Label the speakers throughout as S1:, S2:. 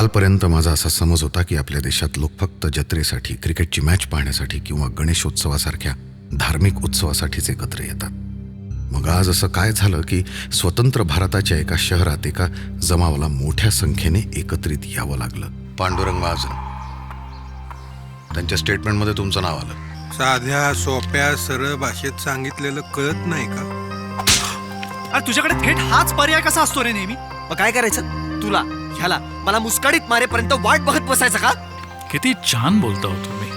S1: कालपर्यंत माझा असा समज होता की आपल्या देशात लोक फक्त जत्रेसाठी, क्रिकेटची मॅच पाहण्यासाठी किंवा गणेशोत्सवासारख्या धार्मिक उत्सवासाठीच एकत्र येतात. मग आज असं काय झालं की स्वतंत्र भारताच्या एका शहरात एका जमावाला मोठ्या संख्येने एकत्रित यावं लागलं? पांडुरंग महाजन, त्यांच्या स्टेटमेंटमध्ये तुमचं नाव आलं.
S2: साध्या सोप्या सरळ भाषेत सांगितलेलं कळत नाही का?
S3: अरे तुझ्याकडे थेट हाच पर्याय कसा असतो रे नेहमी?
S4: मग काय करायचं? तुला ह्याला मला मुस्काडीत मारेपर्यंत वाट बघत बसायचं का?
S5: किती छान बोलता हो तुम्ही.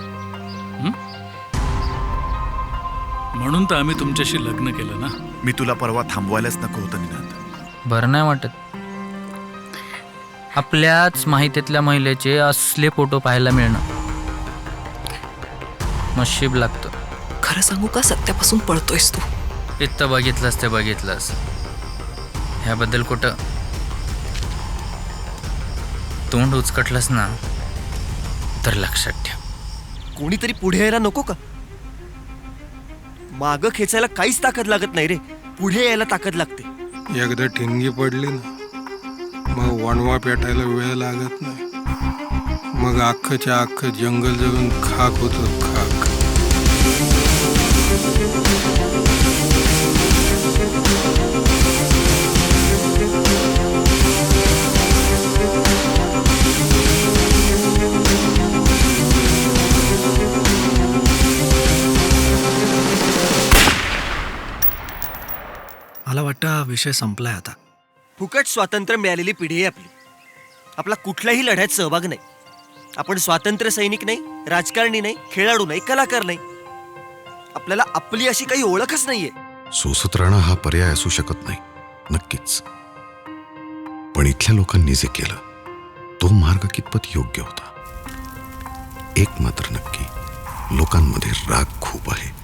S5: म्हणून तर आम्ही तुमच्याशी लग्न केलं ना.
S6: मी तुला परवा थांबवायलाच नको होतं निनाद.
S7: बरं नाही वाटत. आपल्याच माहितीतल्या महिलेचे असले फोटो पाहायला मिळणं नशीब लागतं.
S8: खरं सांगू का, सत्यापासून पळतोयस तू.
S7: इथं बघितलंस ते बघितलंस, ह्याबद्दल कुठं तोंड उचकटलंस ना तर लक्षात ठेव.
S4: कोणीतरी पुढे यायला नको का? मागं खेचायला काहीच ताकद लागत नाही रे, पुढे यायला ताकद लागते.
S2: एकदा ठिणगी पडली ना, मग वणवा पेटायला वेळ लागत नाही. मग अख्खच्या अख्खं जंगल जगून खाक होतं, खाक.
S3: मला वाटतं हा विषय संपलाय आता.
S4: फुकट स्वातंत्र्य मिळालेली पिढी आहे आपली. आपला कुठल्याही लढ्यात सहभाग नाही. आपण स्वातंत्र्य सैनिक नाही, राजकारणी नाही, खेळाडू नाही, कलाकार नाही. आपल्याला आपली अशी काही ओळखच नाहीये.
S1: सोसत राहणं हा पर्याय असू शकत नाही, नक्कीच. पण इथल्या लोकांनी जे केलं तो मार्ग कितपत योग्य होता? एक मात्र नक्की, लोकांमध्ये राग खूप आहे.